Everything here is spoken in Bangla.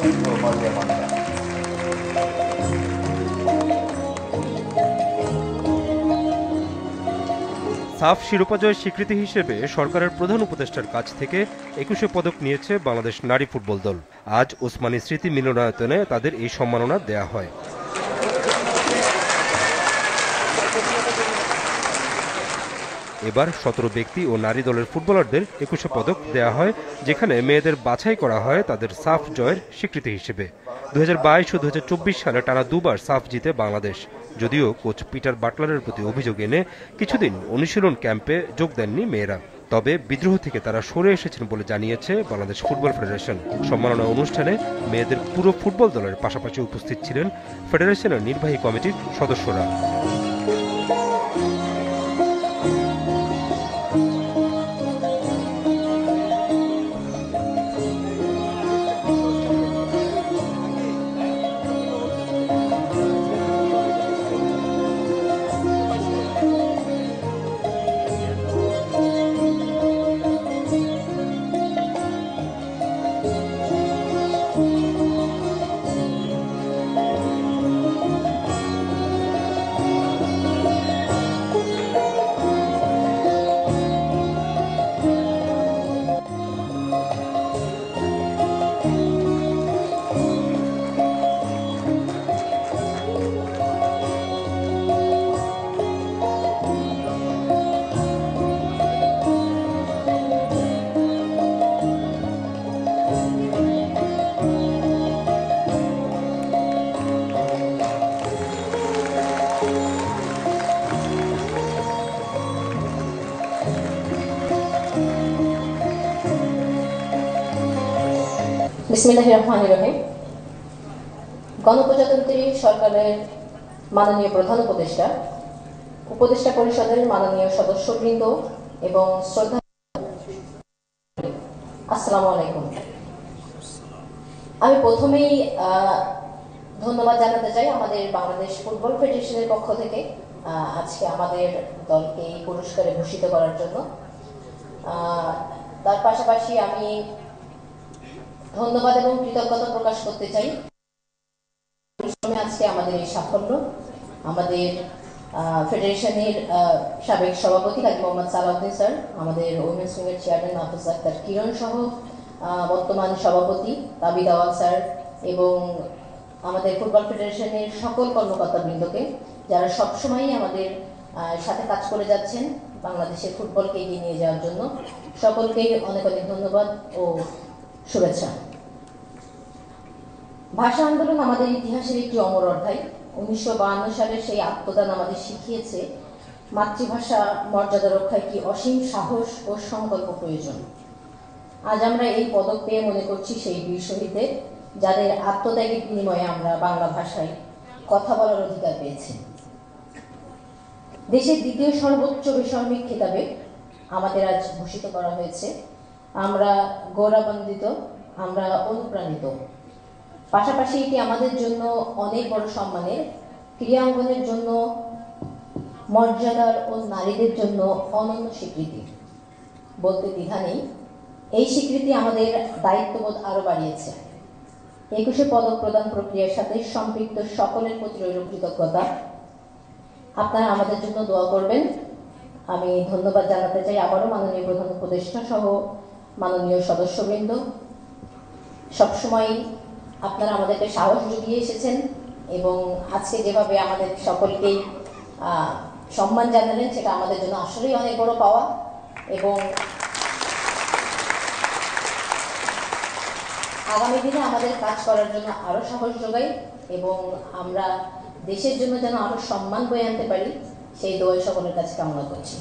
পবিত্র মারিয়া মাতা। সাফ শিরোপা জয়ের স্বীকৃতি হিসেবে সরকারের প্রধান উপদেষ্টার কাছ থেকে ২১ পদক নিয়েছে বাংলাদেশ নারী ফুটবল দল। আজ ওসমানী স্মৃতি মিলনায়তনে তাদের এই সম্মাননা দেয়া হয়। এবার ১৭ ব্যক্তি ও নারী দলের ফুটবলারদের ২১ পদক দেয়া হয়, যেখানে মেয়েদের বাছাই করা হয় তাদের সাফ জয়ের স্বীকৃতি হিসেবে। ২০২২ ও ২০২৪ সালে টানা দুবার সাফ জিতে বাংলাদেশ। যদিও কোচ পিটার বাটলারের প্রতি অভিযোগ এনে কিছুদিন অনুশীলন ক্যাম্পে যোগ দেননি মেয়েরা। তবে বিদ্রোহ থেকে তারা সরে এসেছেন বলে জানিয়েছে বাংলাদেশ ফুটবল ফেডারেশন। সম্মাননা অনুষ্ঠানে মেয়েদের পুরো ফুটবল দলের পাশাপাশি উপস্থিত ছিলেন ফেডারেশনের নির্বাহী কমিটির সদস্যরা। বিসমিল্লাহির রহমানির রহিম। গণপ্রজাতন্ত্রী সরকারের মাননীয় প্রধান উপদেষ্টা, উপদেষ্টা পরিষদের মাননীয় সদস্যবৃন্দ এবং শ্রদ্ধা, আসসালামু আলাইকুম। আমি প্রথমেই ধন্যবাদ জানাতে চাই আমাদের বাংলাদেশ ফুটবল ফেডারেশনের পক্ষ থেকে আজকে আমাদের দলকে এই পুরস্কারে ভূষিত করার জন্য। তার পাশাপাশি আমি ধন্যবাদ এবং কৃতজ্ঞতা প্রকাশ করতে চাই আজকে আমাদের এই সাফল্য। আমাদের ফেডারেশনের সাবেক সভাপতি কাজী মোহাম্মদ সালাউদ্দিন স্যার, আমাদের উইমেন্স উইংয়ের চেয়ারম্যান নাফিস আক্তার কিরণ সহ বর্তমান সভাপতি তাবিদ আওয়াল স্যার এবং আমাদের ফুটবল ফেডারেশনের সকল কর্মকর্তাবৃন্দকে যারা সবসময়ই আমাদের সাথে কাজ করে যাচ্ছেন বাংলাদেশের ফুটবলকে এগিয়ে নিয়ে যাওয়ার জন্য, সকলকেই অনেক অনেক ধন্যবাদ ও শুভেচ্ছা। ভাষা আন্দোলন আমাদের ইতিহাসের একটি অমর অধ্যায়। ১৯৫২ সালের সেই আত্মদান আমাদের শিখিয়েছে মাতৃভাষা মর্যাদা রক্ষায় কি অসীম সাহস ও সংকল্প প্রয়োজন। আজ আমরা এই পদক পেয়ে মনে করছি সেই বীর শহীদদের, যাদের আত্মত্যাগের বিনিময়ে আমরা বাংলা ভাষায় কথা বলার অধিকার পেয়েছি। দেশের দ্বিতীয় সর্বোচ্চ বেসামরিক খেতাবে আমাদের আজ ভূষিত করা হয়েছে। আমরা গৌরবান্বিত, আমরা অনুপ্রাণিত। পাশাপাশি এটি আমাদের জন্য অনেক বড় সম্মানের, ক্রীড়াঙ্গনের জন্য মর্যাদার ও নারীদের জন্য অনন্য স্বীকৃতি। বলতে দ্বিধা নেই, এই স্বীকৃতি আমাদের দায়িত্ববোধ আরো বাড়িয়েছে। ২১ পদক প্রদান প্রক্রিয়ার সাথে সম্পৃক্ত সকলের প্রতি রইল কৃতজ্ঞতা। আপনারা আমাদের জন্য দোয়া করবেন। আমি ধন্যবাদ জানাতে চাই আবারও মাননীয় প্রধান উপদেষ্টা সহ মাননীয় সদস্যবৃন্দ। সবসময় আপনারা আমাদেরকে সাহস জুগিয়ে এসেছেন এবং আজকে যেভাবে আমাদের সকলকেই সম্মান জানালেন, সেটা আমাদের জন্য আসলেই অনেক বড় পাওয়া এবং আগামী দিনে আমাদের কাজ করার জন্য আরো সাহস যোগাই এবং আমরা দেশের জন্য যেন আরো সম্মান বয়ে আনতে পারি, সেই দোয়া সকলের কাছে কামনা করছি।